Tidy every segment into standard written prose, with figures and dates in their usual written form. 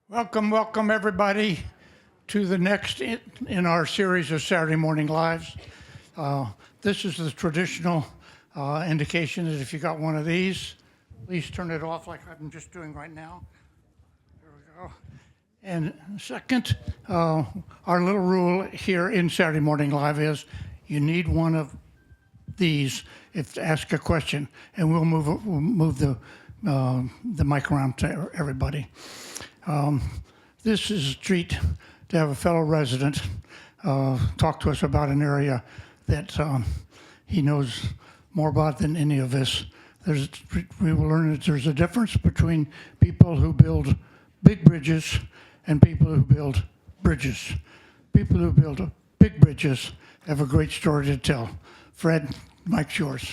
Welcome everybody to the next in our series of Saturday Morning Lives. This is the traditional indication that if you got one of these, please turn it off like I'm just doing right now. There we go. And second, our little rule here in Saturday Morning Live is you need one of these if to ask a question, and we'll move the mic around to everybody. This is a treat to have a fellow resident talk to us about an area that he knows more about than any of us. We will learn that there's a difference between people who build big bridges and people who build bridges. People who build big bridges have a great story to tell. Fred, mic's yours.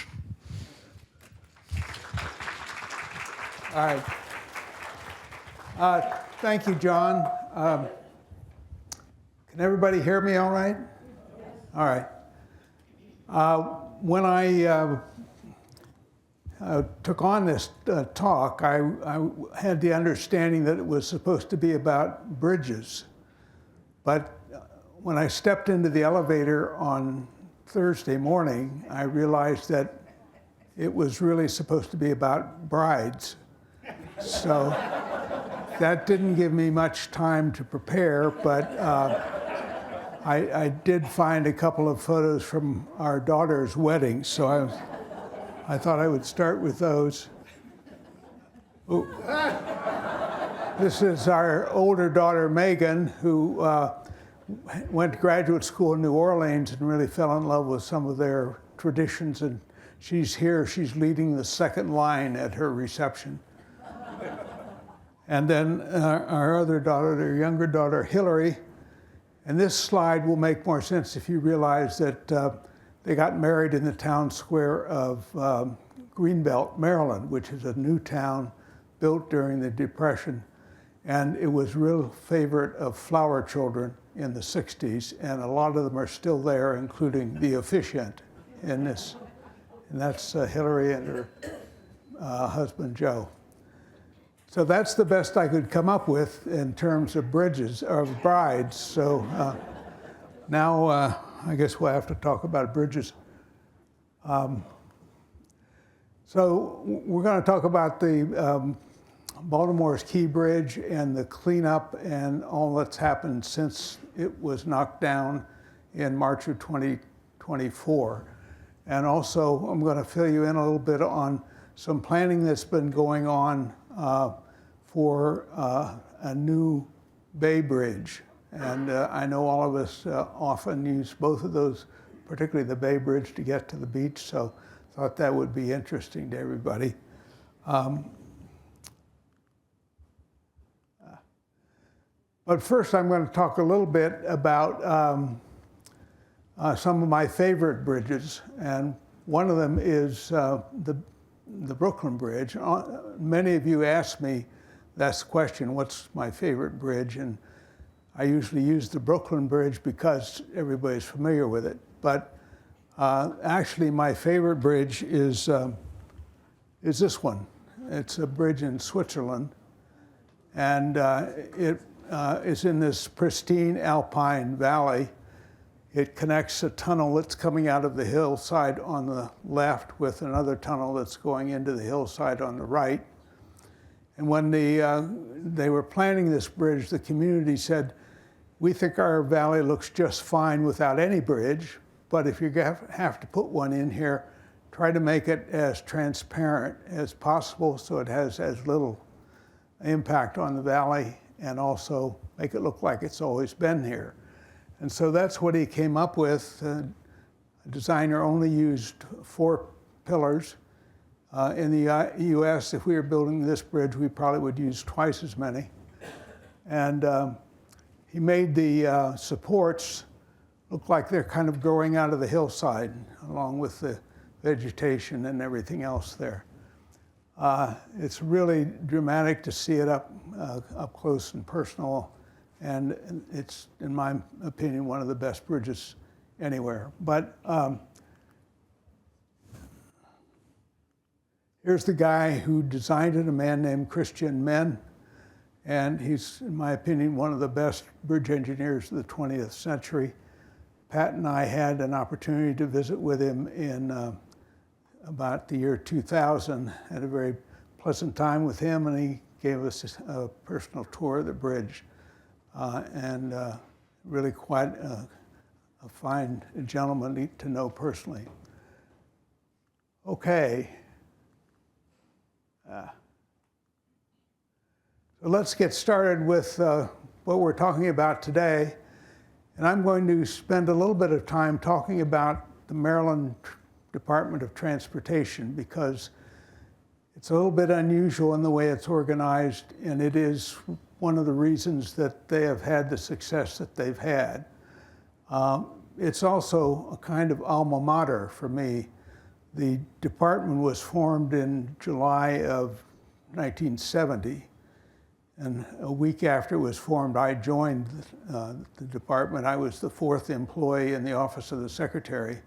All right. Thank you, John. Can everybody hear me all right? All right. When I took on this talk, I had the understanding that it was supposed to be about bridges. But when I stepped into the elevator on Thursday morning, I realized that it was really supposed to be about brides. So that didn't give me much time to prepare, but I did find a couple of photos from our daughter's wedding, so I thought I would start with those. Ooh. This is our older daughter, Megan, who went to graduate school in New Orleans and really fell in love with some of their traditions, and she's here. She's leading the second line at her reception. And then our other daughter, their younger daughter, Hillary. And this slide will make more sense if you realize that they got married in the town square of Greenbelt, Maryland, which is a new town built during the Depression. And it was a real favorite of flower children in the 60s. And a lot of them are still there, including the officiant in this. And that's Hillary and her husband, Joe. So that's the best I could come up with in terms of bridges, or brides. So now I guess we'll have to talk about bridges. So we're going to talk about the Baltimore's Key Bridge and the cleanup and all that's happened since it was knocked down in March of 2024. And also I'm going to fill you in a little bit on some planning that's been going on for a new Bay Bridge. And I know all of us often use both of those, particularly the Bay Bridge, to get to the beach, so I thought that would be interesting to everybody. But first I'm going to talk a little bit about some of my favorite bridges, and one of them is the Brooklyn Bridge. Many of you ask me that question, what's my favorite bridge? And I usually use the Brooklyn Bridge because everybody's familiar with it. But actually my favorite bridge is this one. It's a bridge in Switzerland. And it is in this pristine alpine valley. It connects a tunnel that's coming out of the hillside on the left with another tunnel that's going into the hillside on the right. And when they were planning this bridge, the community said, we think our valley looks just fine without any bridge, but if you have to put one in here, try to make it as transparent as possible so it has as little impact on the valley, and also make it look like it's always been here. And so that's what he came up with. The designer only used 4 pillars. In the US, if we were building this bridge, we probably would use twice as many. And he made the supports look like they're kind of growing out of the hillside, along with the vegetation and everything else there. It's really dramatic to see it up close and personal. And it's, in my opinion, one of the best bridges anywhere. But here's the guy who designed it, a man named Christian Men. And he's, in my opinion, one of the best bridge engineers of the 20th century. Pat and I had an opportunity to visit with him in about the year 2000. Had a very pleasant time with him, and he gave us a personal tour of the bridge. And really quite a fine gentleman to know personally. Okay. So let's get started with what we're talking about today. And I'm going to spend a little bit of time talking about the Maryland Department of Transportation because it's a little bit unusual in the way it's organized, and it is one of the reasons that they have had the success that they've had. It's also a kind of alma mater for me. The department was formed in July of 1970. And a week after it was formed, I joined the department. I was the 4th employee in the Office of the Secretary.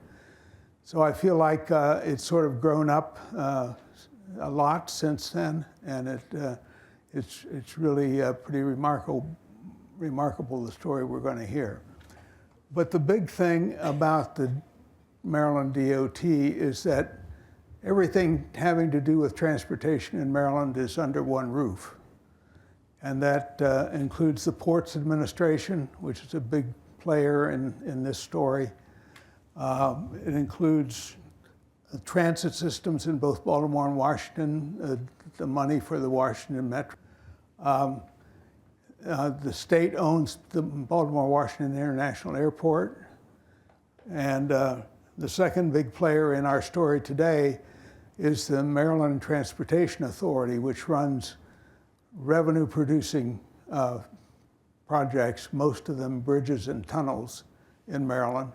So I feel like it's sort of grown up a lot since then, and it's really pretty remarkable, the story we're going to hear. But the big thing about the Maryland DOT is that everything having to do with transportation in Maryland is under one roof. And that includes the Ports Administration, which is a big player in this story. It includes transit systems in both Baltimore and Washington, the money for the Washington Metro. The state owns the Baltimore-Washington International Airport. And the second big player in our story today is the Maryland Transportation Authority, which runs revenue-producing projects, most of them bridges and tunnels in Maryland,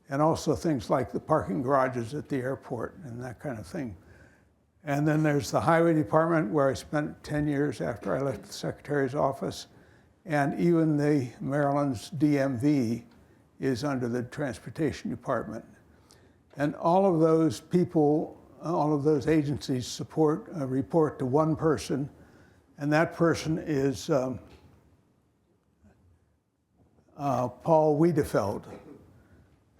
and also things like the parking garages at the airport and that kind of thing. And then there's the Highway Department, where I spent 10 years after I left the Secretary's office, and even the Maryland's DMV is under the Transportation Department. And all of those people, all of those agencies report to one person, and that person is Paul Wiedefeld,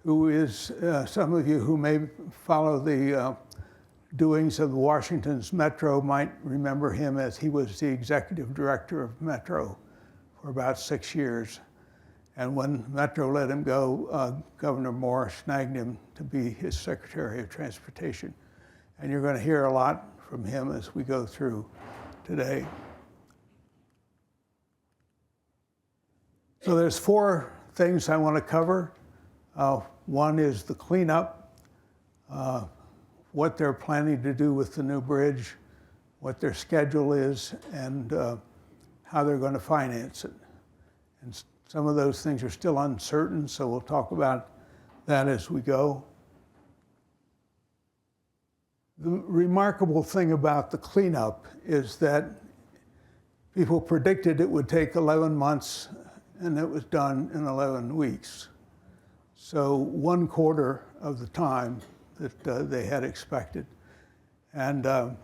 who is, some of you who may follow the doings of Washington's Metro might remember him as he was the executive director of Metro for about 6 years. And when Metro let him go, Governor Moore snagged him to be his Secretary of Transportation. And you're going to hear a lot from him as we go through today. So there's 4 things I want to cover. One is the cleanup, what they're planning to do with the new bridge, what their schedule is, and how they're going to finance it. And some of those things are still uncertain, so we'll talk about that as we go. The remarkable thing about the cleanup is that people predicted it would take 11 months, and it was done in 11 weeks. So 1/4 of the time that they had expected. And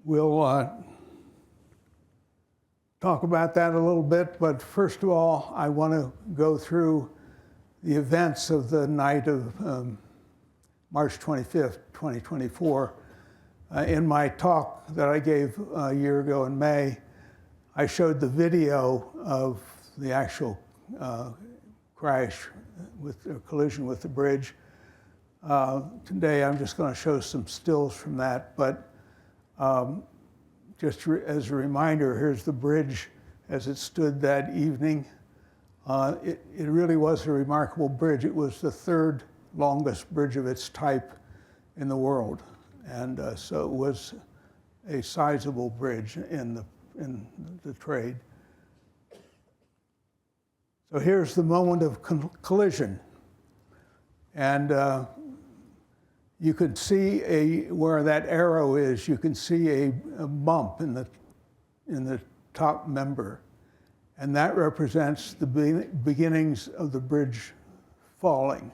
we'll talk about that a little bit, but first of all, I want to go through the events of the night of March 25th, 2024. In my talk that I gave a year ago in May, I showed the video of the actual crash with a collision with the bridge. Today I'm just going to show some stills from that, but just as a reminder, here's the bridge as it stood that evening. It really was a remarkable bridge. It was the 3rd longest bridge of its type in the world, and so it was a sizable bridge in the trade. So here's the moment of collision. And you can see where that arrow is, you can see a bump in the top member. And that represents the beginnings of the bridge falling.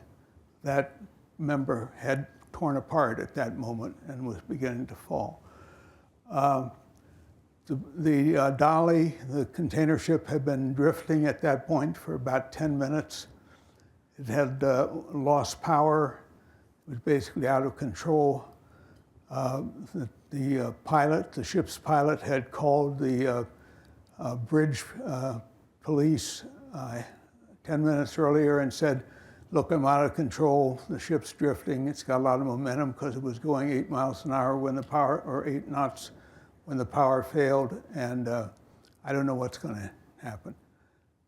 That member had torn apart at that moment and was beginning to fall. The Dolly, the container ship, had been drifting at that point for about 10 minutes. It had lost power. It was basically out of control. The pilot, the ship's pilot, had called the bridge police 10 minutes earlier and said, "Look, I'm out of control. The ship's drifting. It's got a lot of momentum," because it was going 8 miles an hour when the power, or 8 knots, when the power failed, and I don't know what's going to happen.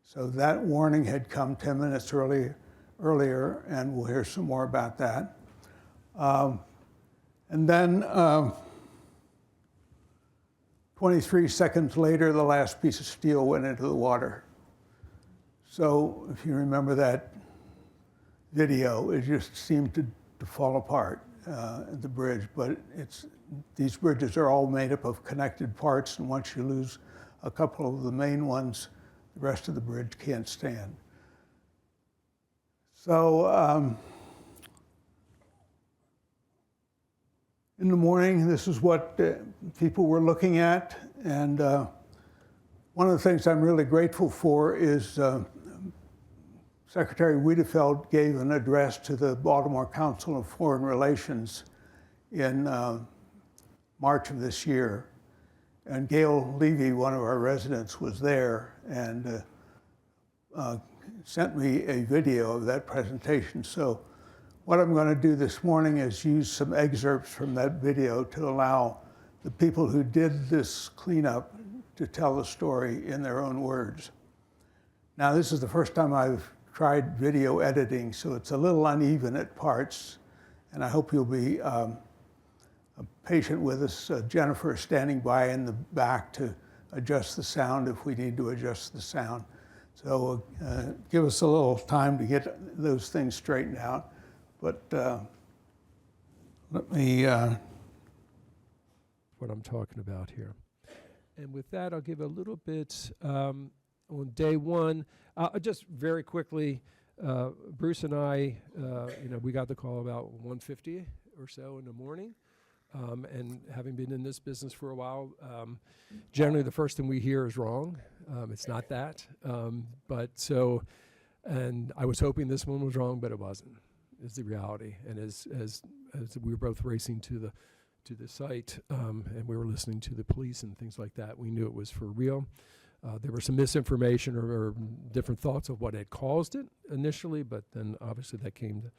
So that warning had come 10 minutes earlier, and we'll hear some more about that. And then 23 seconds later, the last piece of steel went into the water. So if you remember that video, it just seemed to fall apart, the bridge. But these bridges are all made up of connected parts, and once you lose a couple of the main ones, the rest of the bridge can't stand. So in the morning, this is what people were looking at. And one of the things I'm really grateful for is Secretary Wiedefeld gave an address to the Baltimore Council of Foreign Relations in March of this year. And Gail Levy, one of our residents, was there and sent me a video of that presentation. So what I'm going to do this morning is use some excerpts from that video to allow the people who did this cleanup to tell the story in their own words. Now, this is the first time I've tried video editing, so it's a little uneven at parts, and I hope you'll be patient with us. Jennifer is standing by in the back to adjust the sound if we need to adjust the sound. So give us a little time to get those things straightened out. But let me... what I'm talking about here. And with that, I'll give a little bit on day one. Just very quickly, Bruce and I, we got the call about 1:50 or so in the morning. And having been in this business for a while, generally the first thing we hear is wrong. It's not that. And I was hoping this one was wrong, but it wasn't, is the reality. And as we were both racing to the site, and we were listening to the police and things like that, we knew it was for real. There was some misinformation or different thoughts of what had caused it initially, but then obviously that came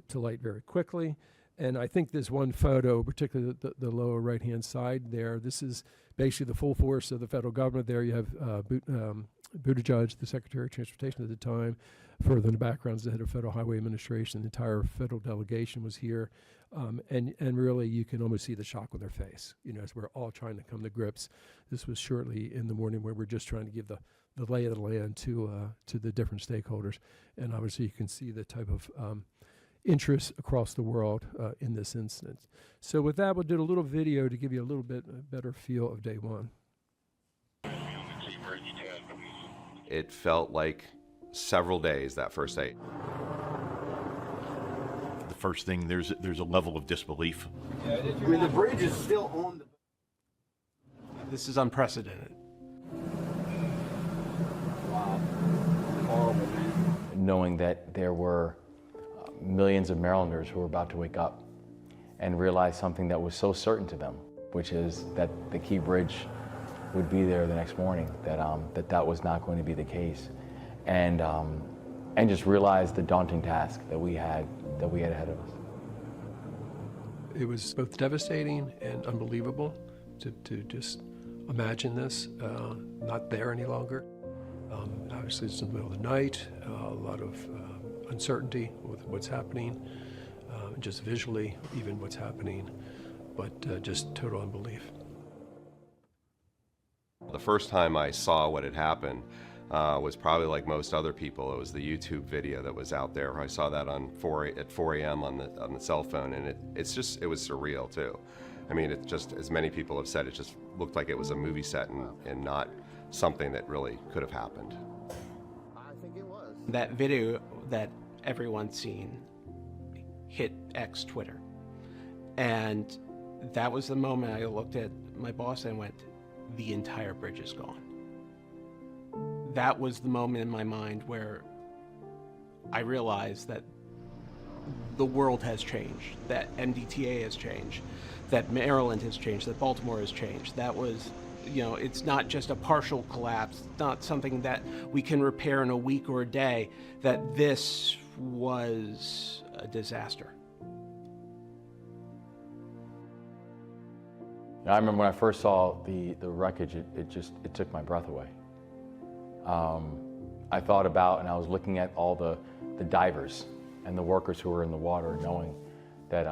to light very quickly. And I think this one photo, particularly the lower right-hand side there, this is basically the full force of the federal government there. You have Buttigieg, the Secretary of Transportation at the time. Further in the background is the head of Federal Highway Administration. The entire federal delegation was here. And really, you can almost see the shock on their face, as we're all trying to come to grips. This was shortly in the morning where we're just trying to give the lay of the land to the different stakeholders. And obviously, you can see the type of interest across the world in this instance. So with that, we'll do a little video to give you a little bit better feel of day one. It felt like several days that first day. The first thing, there's a level of disbelief. I mean, the bridge is still on the... This is unprecedented. Wow. Horrible, man. Knowing that there were millions of Marylanders who were about to wake up and realize something that was so certain to them, which is that the Key Bridge would be there the next morning, that was not going to be the case. And just realize the daunting task that we had ahead of us. It was both devastating and unbelievable to just imagine this not there any longer. Obviously, it's in the middle of the night, a lot of uncertainty with what's happening, just visually, even what's happening, but just total unbelief. The first time I saw what had happened was probably like most other people. It was the YouTube video that was out there. I saw that at 4 a.m. on the cell phone, and it was surreal too. I mean, it just, as many people have said, it just looked like it was a movie set and not something that really could have happened. I think it was. That video that everyone's seen hit X Twitter. And that was the moment I looked at my boss and went, the entire bridge is gone. That was the moment in my mind where I realized that the world has changed, that MDTA has changed, that Maryland has changed, that Baltimore has changed. That was, it's not just a partial collapse, not something that we can repair in a week or a day, that this was a disaster. I remember when I first saw the wreckage, it took my breath away. I thought about, and I was looking at all the divers and the workers who were in the water, knowing that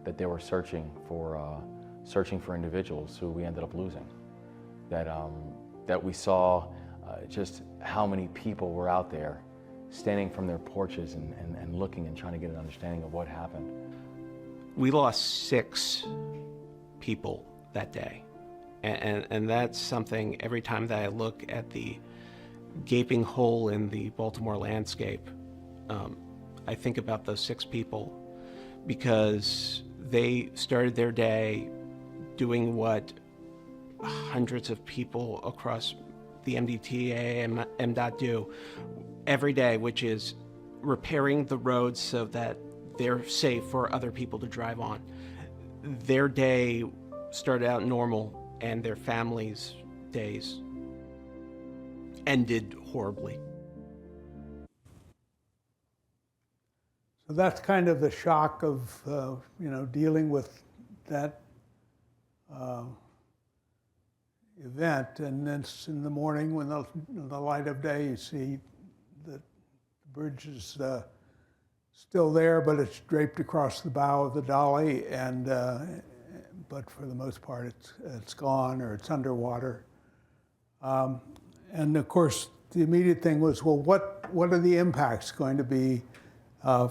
that they were searching for individuals who we ended up losing. That we saw just how many people were out there, standing from their porches and looking and trying to get an understanding of what happened. We lost 6 people that day. And that's something, every time that I look at the gaping hole in the Baltimore landscape, I think about those 6 people, because they started their day doing what hundreds of people across the MDTA and MDOT do every day, which is repairing the roads so that they're safe for other people to drive on. Their day started out normal, and their families' days ended horribly. So that's kind of the shock of, dealing with that event. And then in the morning, when the light of day, you see that the bridge is still there, but it's draped across the bow of the dolly, and but for the most part, it's gone, or it's underwater. And of course, the immediate thing was, well, what are the impacts going to be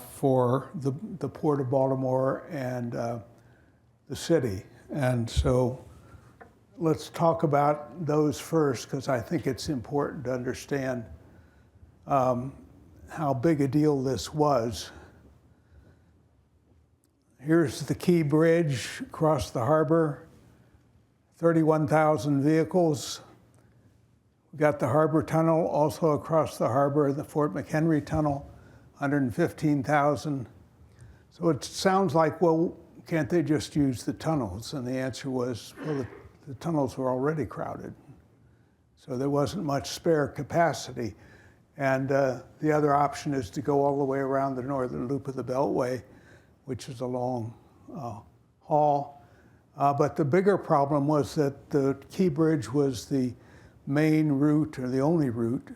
for the Port of Baltimore and the city? And so let's talk about those first, because I think it's important to understand how big a deal this was. Here's the Key Bridge across the harbor, 31,000 vehicles. We've got the Harbor Tunnel also across the harbor, the Fort McHenry Tunnel, 115,000. So it sounds like, well, can't they just use the tunnels? And the answer was, well, the tunnels were already crowded. So there wasn't much spare capacity. And the other option is to go all the way around the northern loop of the Beltway, which is a long haul. But the bigger problem was that the Key Bridge was the main route, or the only route,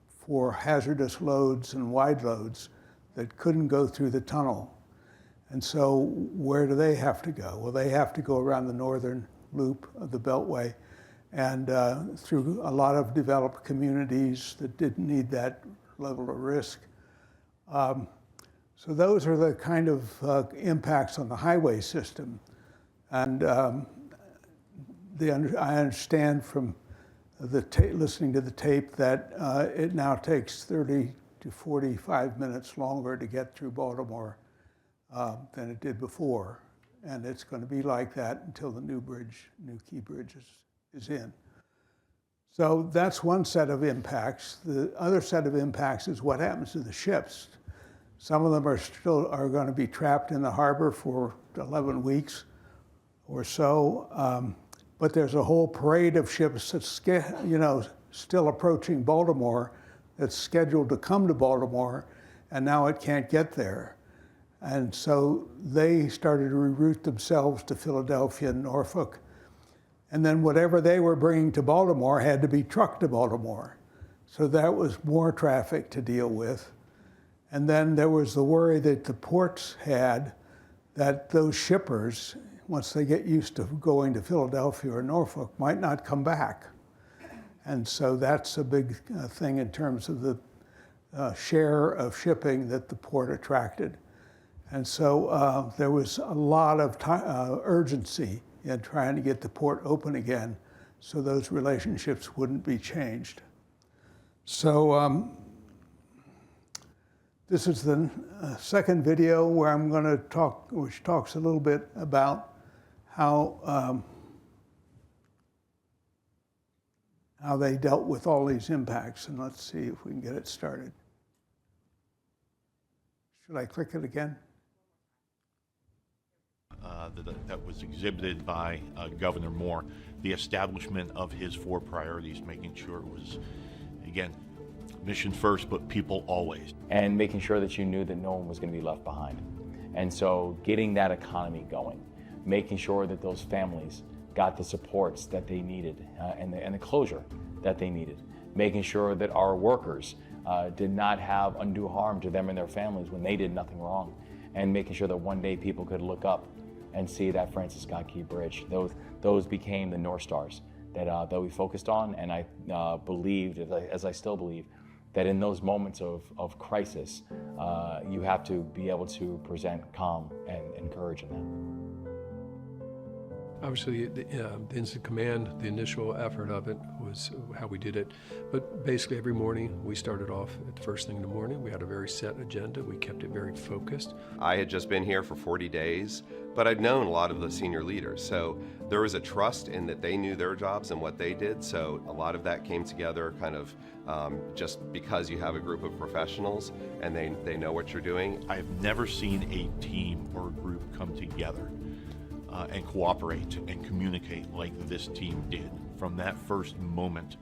for hazardous loads and wide loads that couldn't go through the tunnel. And so where do they have to go? Well, they have to go around the northern loop of the Beltway, and through a lot of developed communities that didn't need that level of risk. So those are the kind of impacts on the highway system. And I understand from listening to the tape that it now takes 30 to 45 minutes longer to get through Baltimore than it did before. And it's going to be like that until the new Key Bridge is in. So that's one set of impacts. The other set of impacts is what happens to the ships. Some of them are going to be trapped in the harbor for 11 weeks or so. But there's a whole parade of ships that's still approaching Baltimore, that's scheduled to come to Baltimore, and now it can't get there. And so they started to reroute themselves to Philadelphia and Norfolk. And then whatever they were bringing to Baltimore had to be trucked to Baltimore. So that was more traffic to deal with. And then there was the worry that the ports had that those shippers, once they get used to going to Philadelphia or Norfolk, might not come back. And so that's a big thing in terms of the share of shipping that the port attracted. And so there was a lot of urgency in trying to get the port open again so those relationships wouldn't be changed. So this is the second video where I'm going to talk, which talks a little bit about how how they dealt with all these impacts. And let's see if we can get it started. Should I click it again? That was exhibited by Governor Moore, the establishment of his 4 priorities, making sure it was, again, mission first, but people always. And making sure that you knew that no one was going to be left behind. And so getting that economy going, making sure that those families got the supports that they needed and the closure that they needed, making sure that our workers did not have undue harm to them and their families when they did nothing wrong, and making sure that one day people could look up and see that Francis Scott Key Bridge. Those became the North Stars that we focused on, and I believed, as I still believe, that in those moments of crisis, you have to be able to present calm and courage in that. Obviously, the incident command, the initial effort of it was how we did it. But basically every morning we started off at the first thing in the morning. We had a very set agenda. We kept it very focused. I had just been here for 40 days, but I'd known a lot of the senior leaders. So there was a trust in that they knew their jobs and what they did. So a lot of that came together kind of just because you have a group of professionals and they know what you're doing. I have never seen a team or a group come together and cooperate and communicate like this team did. From that first moment,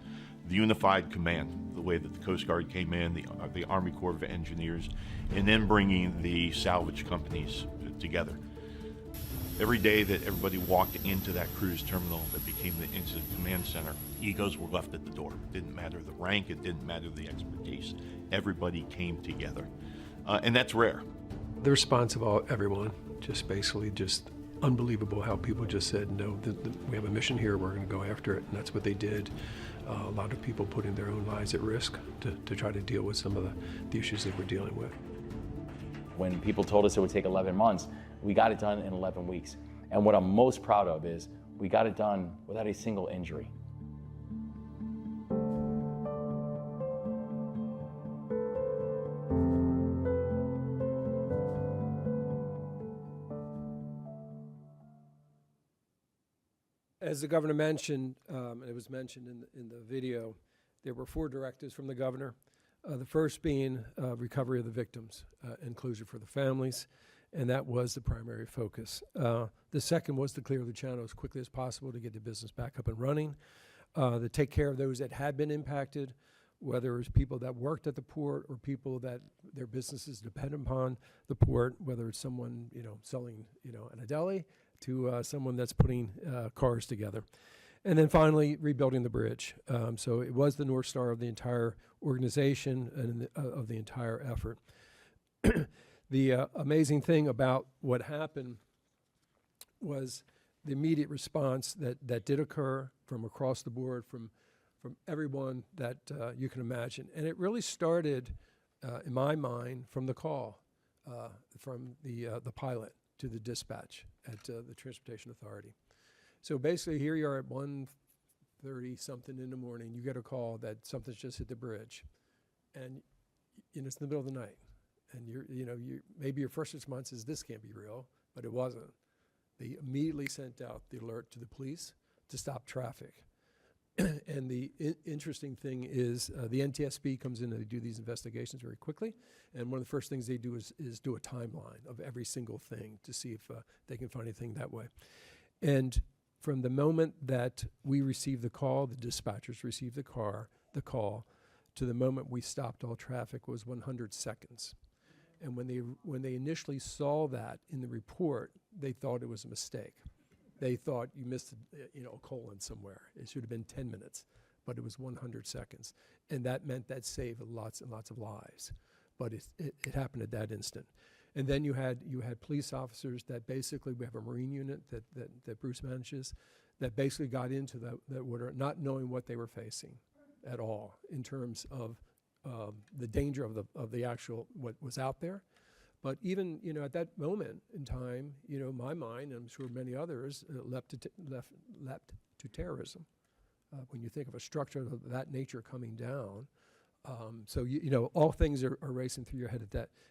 the unified command, the way that the Coast Guard came in, the Army Corps of Engineers, and then bringing the salvage companies together. Every day that everybody walked into that cruise terminal that became the incident command center, egos were left at the door. It didn't matter the rank, it didn't matter the expertise. Everybody came together, and that's rare. The response of everyone, just basically just unbelievable how people just said, no, we have a mission here, we're going to go after it, and that's what they did. A lot of people putting their own lives at risk to try to deal with some of the issues that we're dealing with. When people told us it would take 11 months, we got it done in 11 weeks. And what I'm most proud of is we got it done without a single injury. As the governor mentioned, and it was mentioned in the video, there were 4 directives from the governor. The first being recovery of the victims and closure for the families, and that was the primary focus. The second was to clear the channel as quickly as possible to get the business back up and running, to take care of those that had been impacted, whether it was people that worked at the port or people that their businesses depend upon the port, whether it's someone selling in a deli to someone that's putting cars together. And then finally, rebuilding the bridge. So it was the North Star of the entire organization and of the entire effort. The amazing thing about what happened was the immediate response that did occur from across the board, from everyone that you can imagine. And it really started, in my mind, from the call, from the pilot to the dispatch at the Transportation Authority. So basically, here you are at 1:30 something in the morning. You get a call that something's just hit the bridge, and it's in the middle of the night. And you maybe your first response is, this can't be real, but it wasn't. They immediately sent out the alert to the police to stop traffic. And the interesting thing is the NTSB comes in and they do these investigations very quickly. And one of the first things they do is do a timeline of every single thing to see if they can find anything that way. And from the moment that we received the call, the dispatchers received the call, to the moment we stopped all traffic was 100 seconds. And when they initially saw that in the report, they thought it was a mistake. They thought you missed a colon somewhere. It should have been 10 minutes, but it was 100 seconds. And that meant that saved lots and lots of lives. But it happened at that instant. And then you had police officers that basically, we have a Marine unit that Bruce manages, that basically got into that water, not knowing what they were facing at all in terms of the danger of the actual, what was out there. But even, at that moment in time, my mind, and I'm sure many others, leapt to terrorism. When you think of a structure of that nature coming down, so all things are racing through your head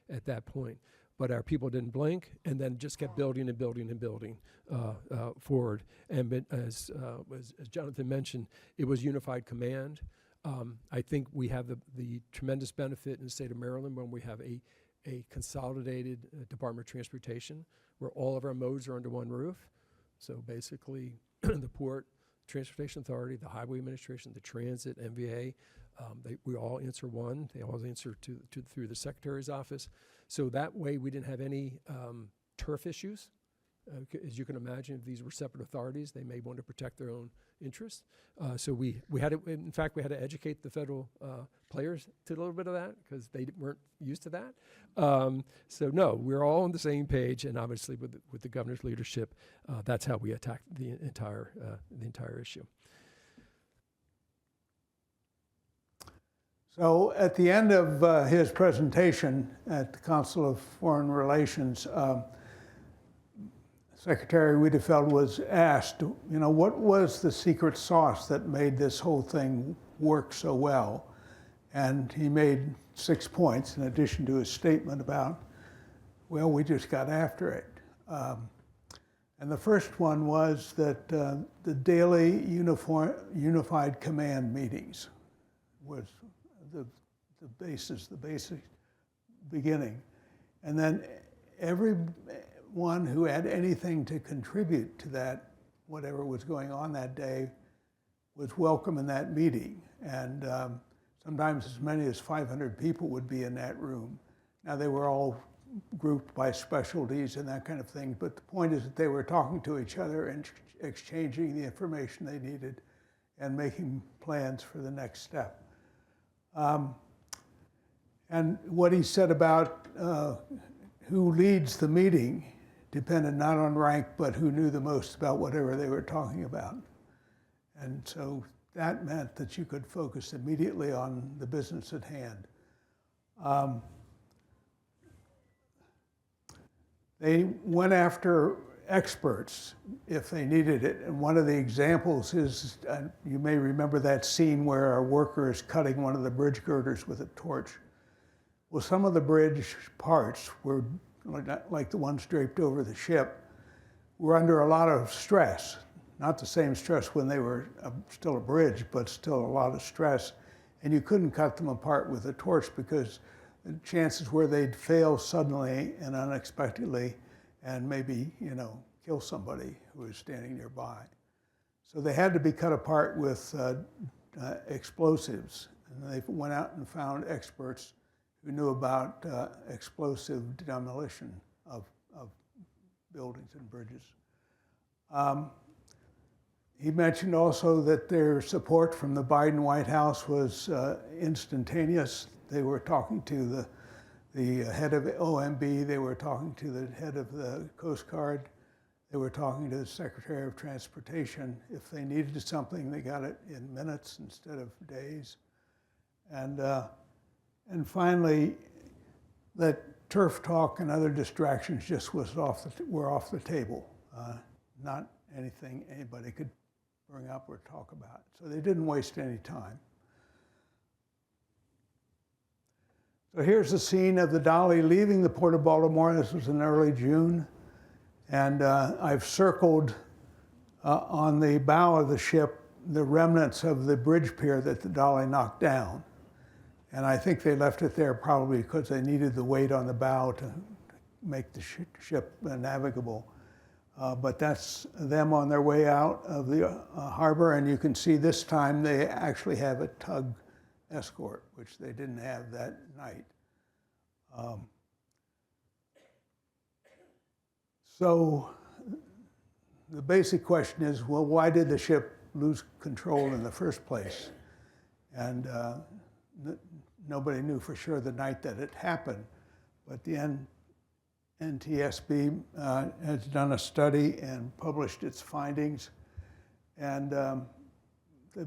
at that point. but our people didn't blink, and then just kept building and building and building forward. And as Jonathan mentioned, it was unified command. I think we have the tremendous benefit in the state of Maryland when we have a consolidated Department of Transportation where all of our modes are under one roof. So basically, the Port Transportation Authority, the Highway Administration, the Transit, MVA, we all answer one. They all answer through the Secretary's office. So that way we didn't have any turf issues. As you can imagine, if these were separate authorities, they may want to protect their own interests. So we had to, in fact, we had to educate the federal players to a little bit of that because they weren't used to that. So no, we're all on the same page, and obviously with the governor's leadership, that's how we attacked the entire issue. So at the end of his presentation at the Council of Foreign Relations, Secretary Wiedefeld was asked, you know, what was the secret sauce that made this whole thing work so well? And he made 6 points in addition to his statement about, well, we just got after it. And the first one was that the daily unified command meetings was the basic beginning. And then everyone who had anything to contribute to that, whatever was going on that day, was welcome in that meeting. And sometimes as many as 500 people would be in that room. Now they were all grouped by specialties and that kind of thing, but the point is that they were talking to each other and exchanging the information they needed and making plans for the next step. And what he said about who leads the meeting depended not on rank, but who knew the most about whatever they were talking about. And so that meant that you could focus immediately on the business at hand. They went after experts if they needed it. And one of the examples is, you may remember that scene where a worker is cutting one of the bridge girders with a torch. Well, some of the bridge parts were, like the ones draped over the ship, were under a lot of stress. Not the same stress when they were still a bridge, but still a lot of stress. And you couldn't cut them apart with a torch because the chances were they'd fail suddenly and unexpectedly and maybe, you know, kill somebody who was standing nearby. So they had to be cut apart with explosives. And they went out and found experts who knew about explosive demolition of buildings and bridges. He mentioned also that their support from the Biden White House was instantaneous. They were talking to the head of OMB, they were talking to the head of the Coast Guard, they were talking to the Secretary of Transportation. If they needed something, they got it in minutes instead of days. And finally, that turf talk and other distractions just were off the table. Not anything anybody could bring up or talk about. So they didn't waste any time. So here's the scene of the Dolly leaving the Port of Baltimore. This was in early June. And I've circled on the bow of the ship the remnants of the bridge pier that the Dolly knocked down. And I think they left it there probably because they needed the weight on the bow to make the ship navigable. But that's them on their way out of the harbor. And you can see this time they actually have a tug escort, which they didn't have that night. So the basic question is, well, why did the ship lose control in the first place? And nobody knew for sure the night that it happened, but the NTSB has done a study and published its findings. And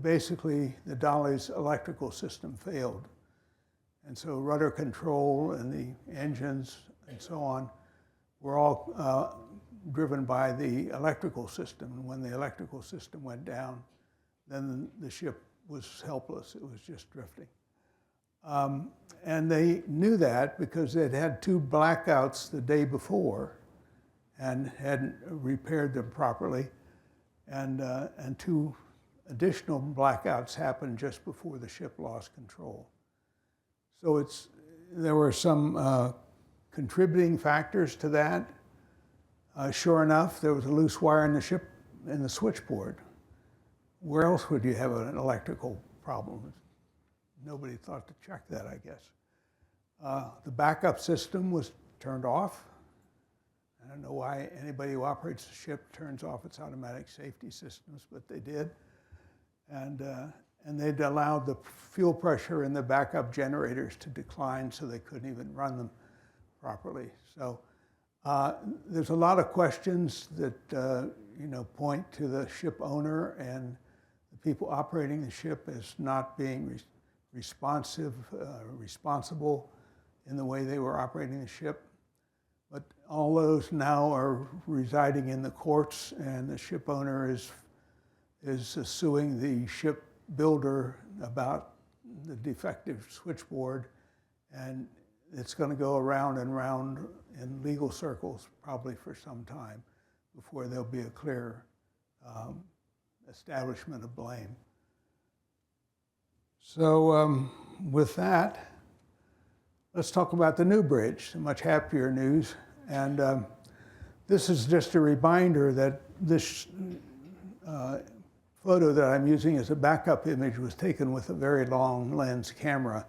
basically, the Dolly's electrical system failed. And so rudder control and the engines and so on were all driven by the electrical system. And when the electrical system went down, then the ship was helpless. It was just drifting. And they knew that because they'd had 2 blackouts the day before and hadn't repaired them properly. And 2 additional blackouts happened just before the ship lost control. So there were some contributing factors to that. Sure enough, there was a loose wire in the ship in the switchboard. Where else would you have an electrical problem? Nobody thought to check that, I guess. The backup system was turned off. I don't know why anybody who operates the ship turns off its automatic safety systems, but they did. And they'd allowed the fuel pressure in the backup generators to decline, so they couldn't even run them properly. So there's a lot of questions that point to the ship owner and the people operating the ship as not being responsible in the way they were operating the ship. But all those now are residing in the courts, and the ship owner is suing the ship builder about the defective switchboard, and it's going to go around and round in legal circles probably for some time before there'll be a clear establishment of blame. So with that, let's talk about the new bridge, much happier news. And this is just a reminder that this photo that I'm using as a backup image was taken with a very long lens camera.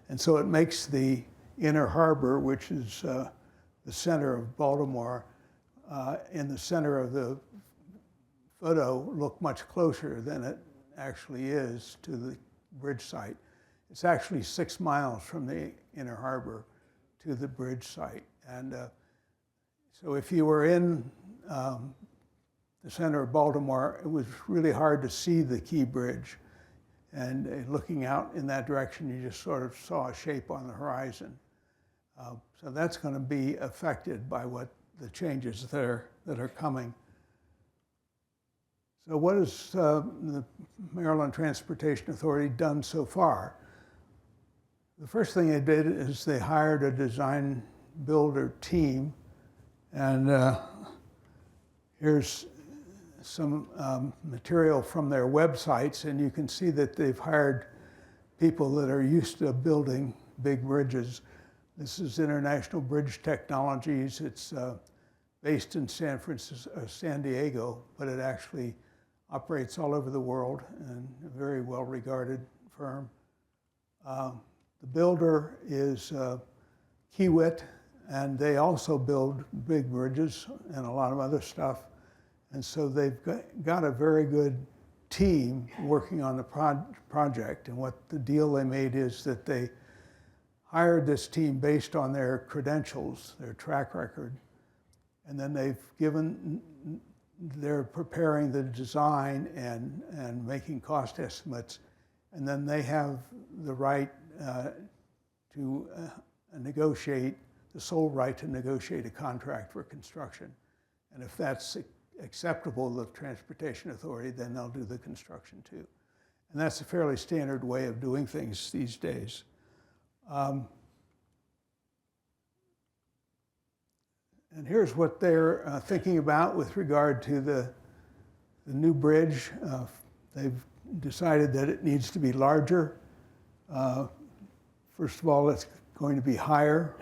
And so it makes the Inner Harbor, which is the center of Baltimore, in the center of the photo, look much closer than it actually is to the bridge site. It's actually 6 miles from the Inner Harbor to the bridge site. And so if you were in the center of Baltimore, it was really hard to see the Key Bridge. And looking out in that direction, you just sort of saw a shape on the horizon. So that's going to be affected by what the changes that are coming. So what has the Maryland Transportation Authority done so far? The first thing they did is they hired a design builder team. And here's some material from their websites, and you can see that they've hired people that are used to building big bridges. This is International Bridge Technologies. It's based in San Diego, but it actually operates all over the world, and a very well-regarded firm. The builder is Kiewit, and they also build big bridges and a lot of other stuff. And so they've got a very good team working on the project. And what the deal they made is that they hired this team based on their credentials, their track record. And then they're preparing the design and making cost estimates. And then they have the right to negotiate, the sole right to negotiate a contract for construction. And if that's acceptable to the Transportation Authority, then they'll do the construction too. And that's a fairly standard way of doing things these days. And here's what they're thinking about with regard to the new bridge. They've decided that it needs to be larger. First of all, it's going to be higher,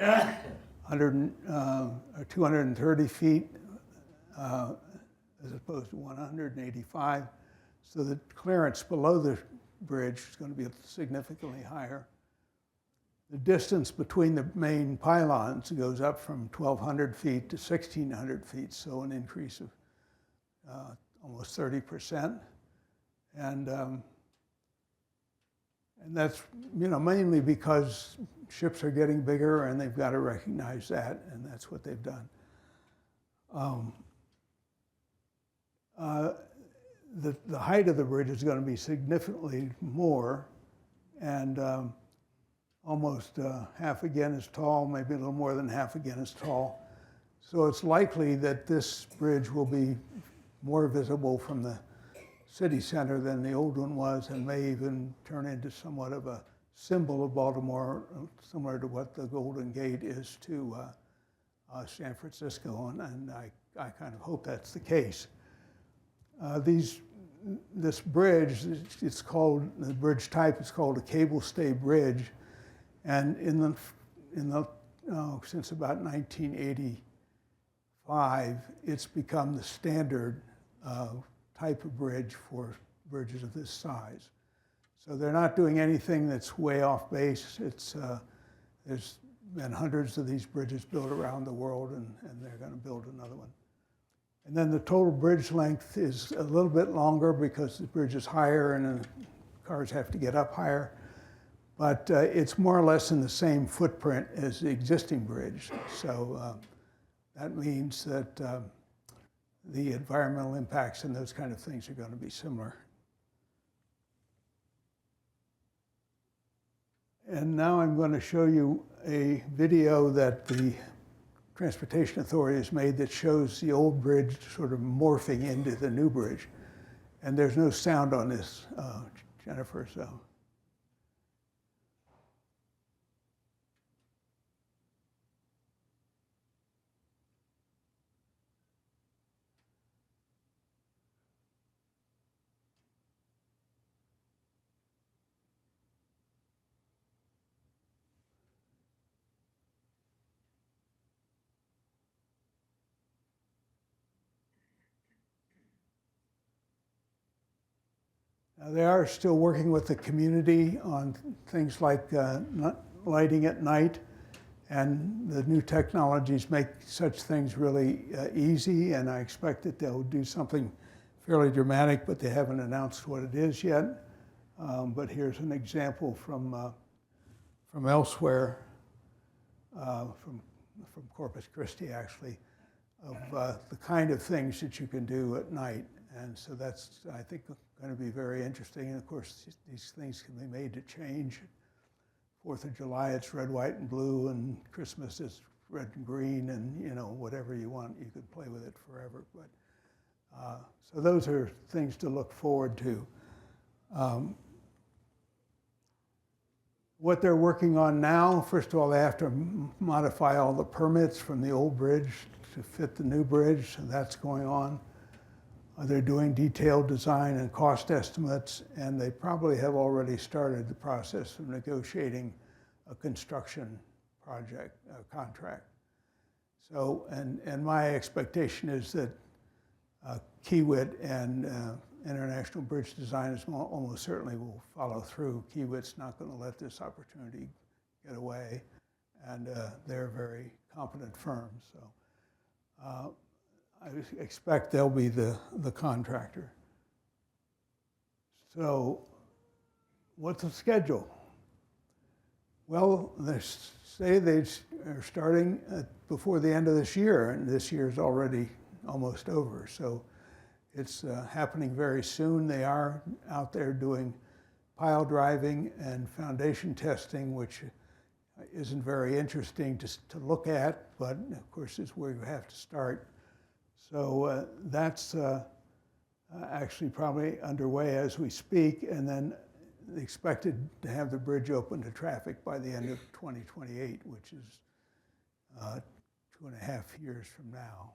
230 feet as opposed to 185. So the clearance below the bridge is going to be significantly higher. The distance between the main pylons goes up from 1,200 feet to 1,600 feet, so an increase of almost 30%. And that's mainly because ships are getting bigger, and they've got to recognize that, and that's what they've done. The height of the bridge is going to be significantly more, and almost half again as tall, maybe a little more than half again as tall. So it's likely that this bridge will be more visible from the city center than the old one was, and may even turn into somewhat of a symbol of Baltimore, similar to what the Golden Gate is to San Francisco, and I kind of hope that's the case. This bridge, it's called, the bridge type is called a cable stay bridge, and since about 1985, it's become the standard type of bridge for bridges of this size. So they're not doing anything that's way off base. There's been hundreds of these bridges built around the world, and they're going to build another one. And then the total bridge length is a little bit longer because the bridge is higher and cars have to get up higher. But it's more or less in the same footprint as the existing bridge. So that means that the environmental impacts and those kind of things are going to be similar. And now I'm going to show you a video that the Transportation Authority has made that shows the old bridge sort of morphing into the new bridge. And there's no sound on this, Jennifer, so. They are still working with the community on things like lighting at night, and the new technologies make such things really easy, and I expect that they'll do something fairly dramatic, but they haven't announced what it is yet. But here's an example from elsewhere, from Corpus Christi actually, of the kind of things that you can do at night. And so that's, I think, going to be very interesting. And of course, these things can be made to change. 4th of July, it's red, white, and blue, and Christmas is red and green, and whatever you want, you could play with it forever. But so those are things to look forward to. What they're working on now, first of all, they have to modify all the permits from the old bridge to fit the new bridge, so that's going on. They're doing detailed design and cost estimates, and they probably have already started the process of negotiating a construction project contract. So, and my expectation is that Kiewit and International Bridge Designers almost certainly will follow through. Kiewit's not going to let this opportunity get away, and they're a very competent firm. So. I expect they'll be the contractor. So what's the schedule? Well, they say they are starting before the end of this year, and this year is already almost over. So it's happening very soon. They are out there doing pile driving and foundation testing, which isn't very interesting to look at, but of course is where you have to start. So that's actually probably underway as we speak, and then expected to have the bridge open to traffic by the end of 2028, which is 2.5 years from now.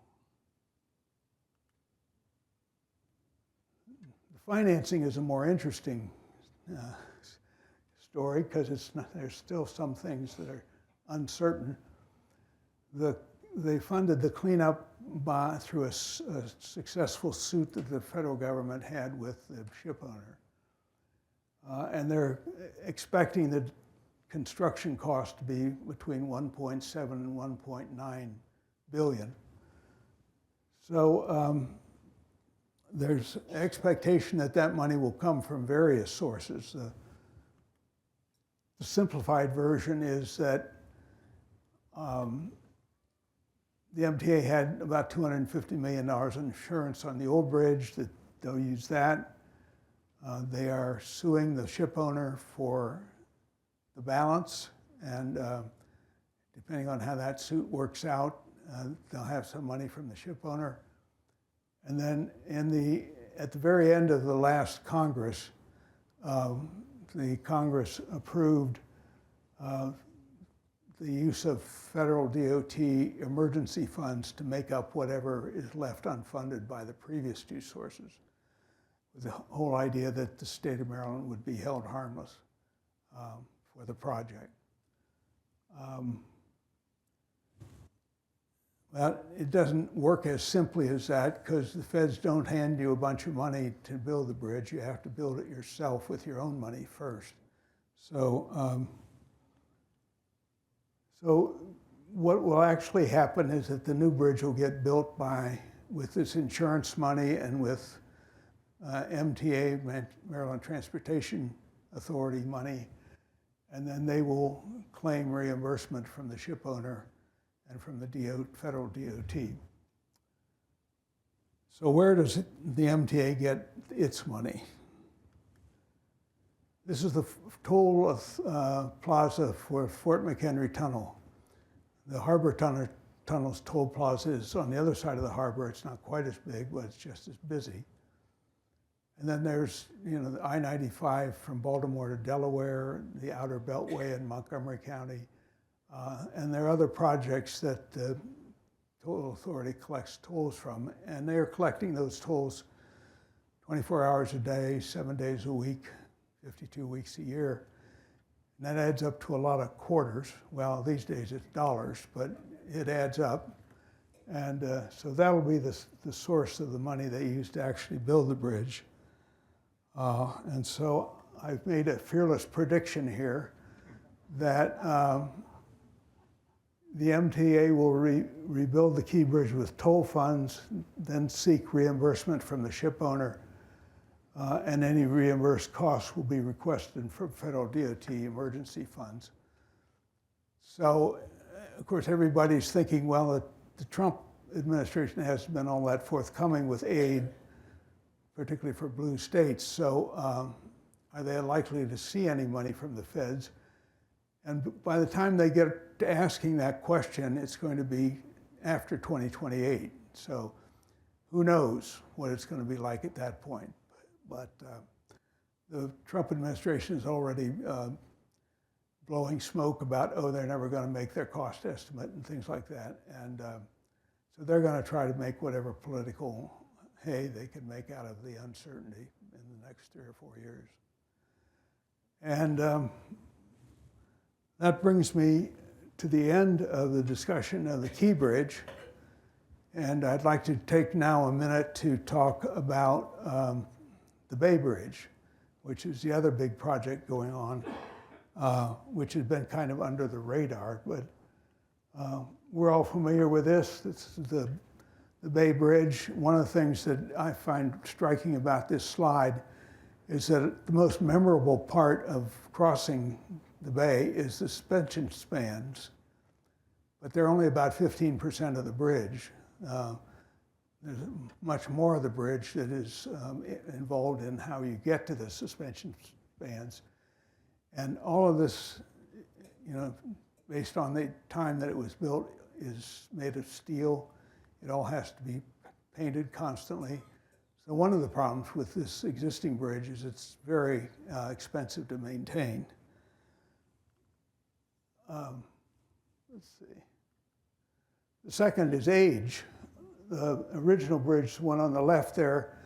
The financing is a more interesting story because there's still some things that are uncertain. They funded the cleanup through a successful suit that the federal government had with the ship owner. And they're expecting the construction cost to be between 1.7 and 1.9 billion. So there's expectation that that money will come from various sources. The simplified version is that the MTA had about $250 million in insurance on the old bridge, that they'll use that. They are suing the ship owner for the balance, and depending on how that suit works out, they'll have some money from the ship owner. And then at the very end of the last Congress, the Congress approved the use of federal DOT emergency funds to make up whatever is left unfunded by the previous two sources, with the whole idea that the state of Maryland would be held harmless for the project. Well, it doesn't work as simply as that, because the feds don't hand you a bunch of money to build the bridge. You have to build it yourself with your own money first. So, so what will actually happen is that the new bridge will get built with this insurance money and with MTA, Maryland Transportation Authority money, and then they will claim reimbursement from the ship owner and from the federal DOT. So where does the MTA get its money? This is the toll plaza for Fort McHenry Tunnel. The Harbor Tunnel's toll plaza is on the other side of the harbor. It's not quite as big, but it's just as busy. And then there's, the I-95 from Baltimore to Delaware, the Outer Beltway in Montgomery County. And there are other projects that the Toll Authority collects tolls from, and they're collecting those tolls 24 hours a day, 7 days a week, 52 weeks a year. And that adds up to a lot of quarters. Well, these days it's dollars, but it adds up. And so that'll be the source of the money they use to actually build the bridge. And so I've made a fearless prediction here that the MTA will rebuild the Key Bridge with toll funds, then seek reimbursement from the ship owner, and any reimbursed costs will be requested from federal DOT emergency funds. So, of course, everybody's thinking, well, the Trump administration hasn't been all that forthcoming with aid, particularly for blue states. So are they likely to see any money from the feds? And by the time they get to asking that question, it's going to be after 2028. So who knows what it's going to be like at that point. But the Trump administration is already blowing smoke about, oh, they're never going to make their cost estimate and things like that. And so they're going to try to make whatever political hay they can make out of the uncertainty in the next 3 or 4 years. And that brings me to the end of the discussion of the Key Bridge. And I'd like to take now a minute to talk about the Bay Bridge, which is the other big project going on, which has been kind of under the radar. But we're all familiar with this. This is the Bay Bridge. One of the things that I find striking about this slide is that the most memorable part of crossing the bay is the suspension spans, but they're only about 15% of the bridge. There's much more of the bridge that is involved in how you get to the suspension spans. And all of this, based on the time that it was built, is made of steel. It all has to be painted constantly. So one of the problems with this existing bridge is it's very expensive to maintain. Let's see. The second is age. The original bridge, the one on the left there,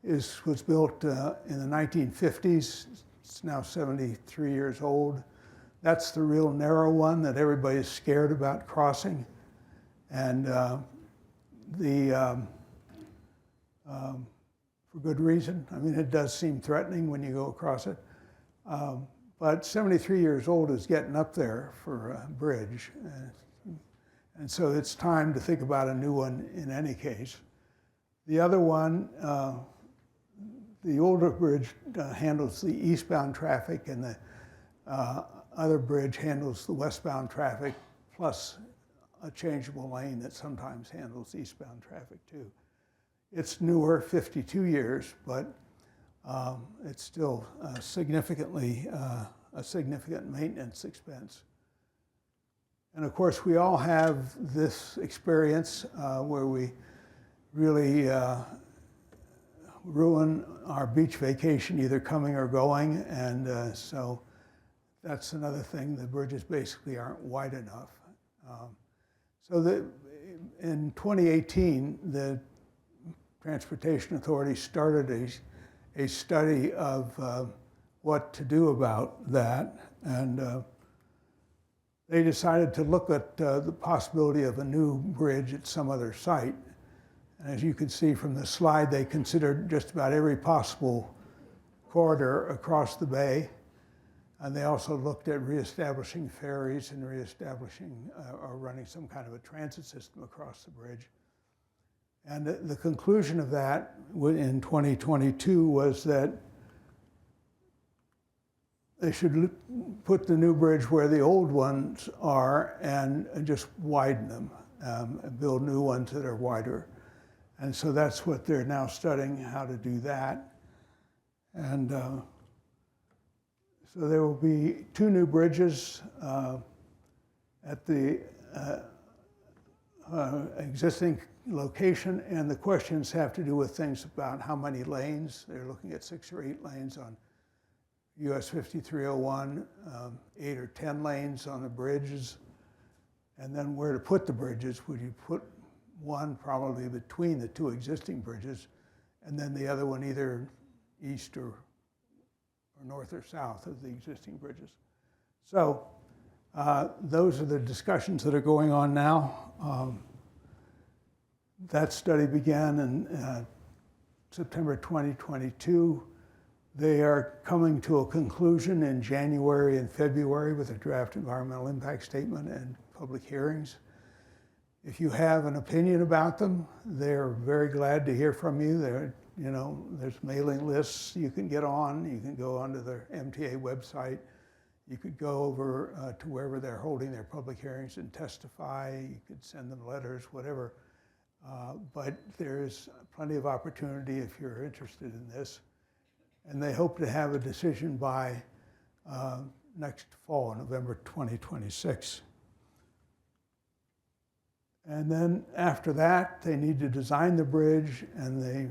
was built in the 1950s. It's now 73 years old. That's the real narrow one that everybody's scared about crossing. And for good reason. I mean, it does seem threatening when you go across it. But 73 years old is getting up there for a bridge. And so it's time to think about a new one in any case. The other one, the older bridge handles the eastbound traffic, and the other bridge handles the westbound traffic, plus a changeable lane that sometimes handles eastbound traffic too. It's newer, 52 years, but it's still a significant maintenance expense. And of course, we all have this experience where we really ruin our beach vacation, either coming or going, and so that's another thing. The bridges basically aren't wide enough. In 2018, the Transportation Authority started a study of what to do about that, and they decided to look at the possibility of a new bridge at some other site. And as you can see from the slide, they considered just about every possible corridor across the bay. And they also looked at reestablishing ferries and reestablishing or running some kind of a transit system across the bridge. And the conclusion of that in 2022 was that they should put the new bridge where the old ones are and just widen them, and build new ones that are wider. And so that's what they're now studying, how to do that. And so there will be 2 new bridges at the existing location, and the questions have to do with things about how many lanes. They're looking at 6 or 8 lanes on US 5301, 8 or 10 lanes on the bridges, and then where to put the bridges. Would you put one probably between the 2 existing bridges, and then the other one either east or north or south of the existing bridges? So those are the discussions that are going on now. That study began in September 2022. They are coming to a conclusion in January and February with a draft environmental impact statement and public hearings. If you have an opinion about them, they're very glad to hear from you. There's mailing lists you can get on. You can go onto the MTA website. You could go over to wherever they're holding their public hearings and testify. You could send them letters, whatever. But there's plenty of opportunity if you're interested in this. And they hope to have a decision by next fall, November 2026. And then after that, they need to design the bridge, and they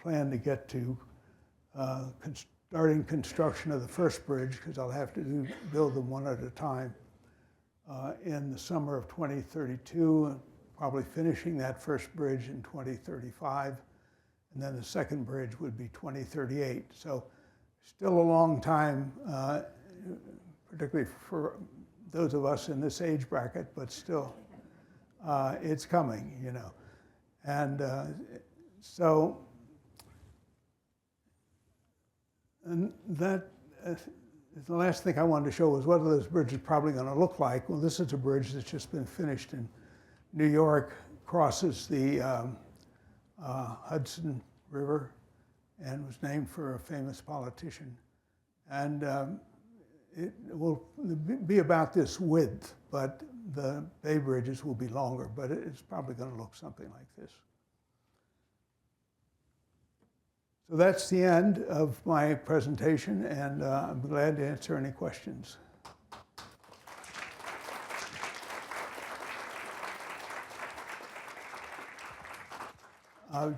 plan to get to starting construction of the first bridge, because I'll have to build them one at a time, in the summer of 2032, probably finishing that first bridge in 2035. And then the second bridge would be 2038. So still a long time, particularly for those of us in this age bracket, but still, it's coming, And so, and that, the last thing I wanted to show was what are those bridges probably going to look like. Well, this is a bridge that's just been finished in New York, crosses the Hudson River, and was named for a famous politician. And it will be about this width, but the bay bridges will be longer, but it's probably going to look something like this. So that's the end of my presentation, and I'm glad to answer any questions.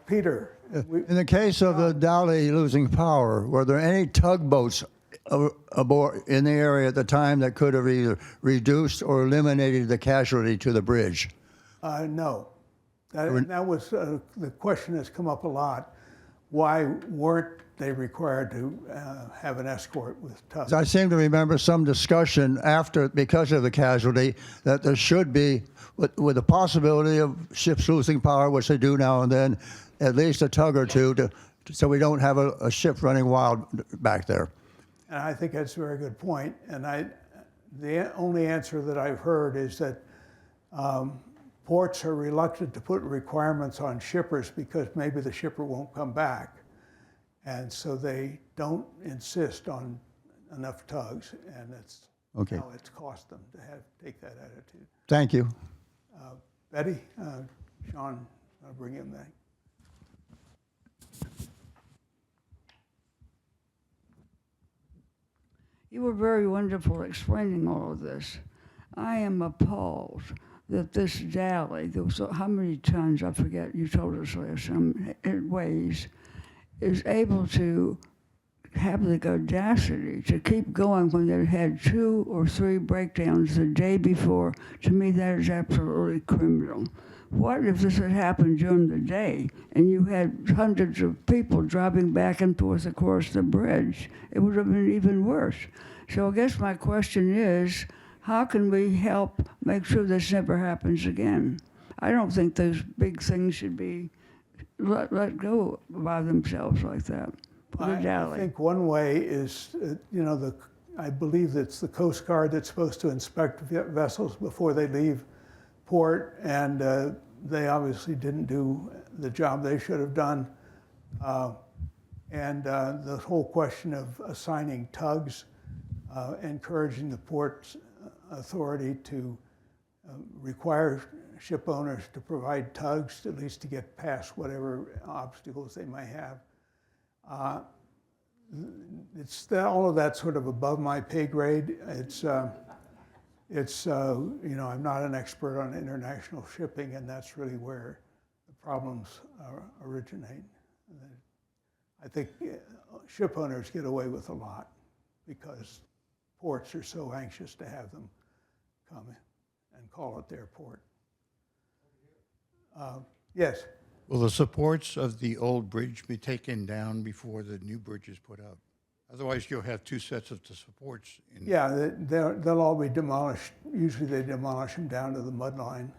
Peter. In the case of the Dowley losing power, were there any tugboats aboard in the area at the time that could have either reduced or eliminated the casualty to the bridge? No. That was the question that's come up a lot. Why weren't they required to have an escort with tugs? I seem to remember some discussion after, because of the casualty, that there should be, with the possibility of ships losing power, which they do now and then, at least a tug or two, so we don't have a ship running wild back there. And I think that's a very good point. And the only answer that I've heard is that ports are reluctant to put requirements on shippers because maybe the shipper won't come back. And so they don't insist on enough tugs, and that's how it's cost them to take that attitude. Thank you. Betty, Sean, I'll bring him back. You were very wonderful explaining all of this. I am appalled that this Dally, there was how many tons, I forget, you told us last time, it weighs, is able to have the audacity to keep going when they had 2 or 3 breakdowns the day before. To me, that is absolutely criminal. What if this had happened during the day and you had hundreds of people driving back and forth across the bridge? It would have been even worse. So I guess my question is, how can we help make sure this never happens again? I don't think those big things should be let go by themselves like that. I think one way is, I believe it's the Coast Guard that's supposed to inspect vessels before they leave port, and they obviously didn't do the job they should have done. And the whole question of assigning tugs, encouraging the port authority to require ship owners to provide tugs, at least to get past whatever obstacles they might have. All of that sort of above my pay grade. I'm not an expert on international shipping, and that's really where the problems originate. I think ship owners get away with a lot because ports are so anxious to have them come and call it their port. Yes? Will the supports of the old bridge be taken down before the new bridge is put up? Otherwise, you'll have 2 sets of the supports. Yeah, they'll all be demolished. Usually they demolish them down to the mud line.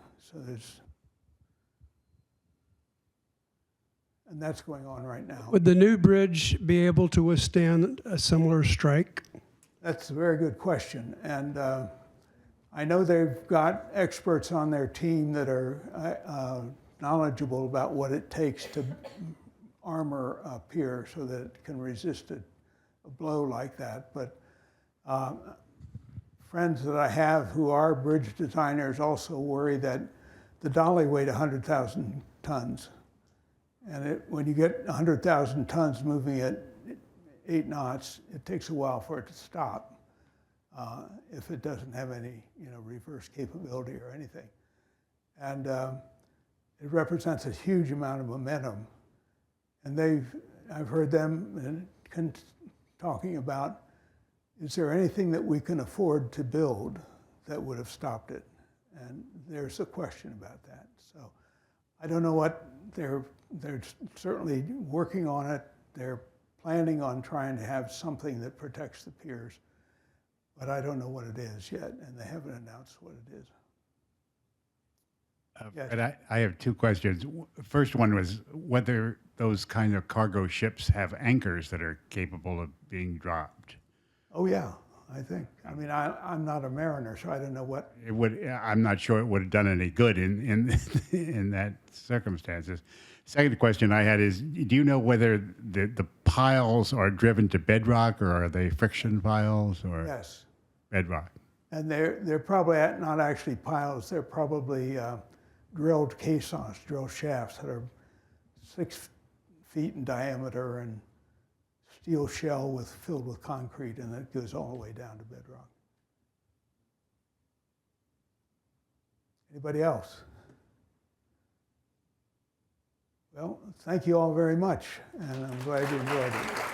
And that's going on right now. Would the new bridge be able to withstand a similar strike? That's a very good question. And I know they've got experts on their team that are knowledgeable about what it takes to armor a pier so that it can resist a blow like that. But friends that I have who are bridge designers also worry that the Dolly weighed 100,000 tons. And when you get 100,000 tons moving at 8 knots, it takes a while for it to stop if it doesn't have any reverse capability or anything. And it represents a huge amount of momentum. And I've heard them talking about, is there anything that we can afford to build that would have stopped it? And there's a question about that. So I don't know what they're certainly working on it. They're planning on trying to have something that protects the piers, but I don't know what it is yet, and they haven't announced what it is. Yes. But I have 2 questions. First one was whether those kind of cargo ships have anchors that are capable of being dropped. Oh yeah, I think. I mean, I'm not a mariner, so I don't know what. It would. I'm not sure it would have done any good in that circumstances. Second question I had is, do you know whether the piles are driven to bedrock, or are they friction piles, or Yes. bedrock? And they're probably not actually piles. They're probably drilled caissons, drilled shafts that are 6 feet in diameter and steel shell filled with concrete, and it goes all the way down to bedrock. Anybody else? Well, thank you all very much, and I'm glad you enjoyed it.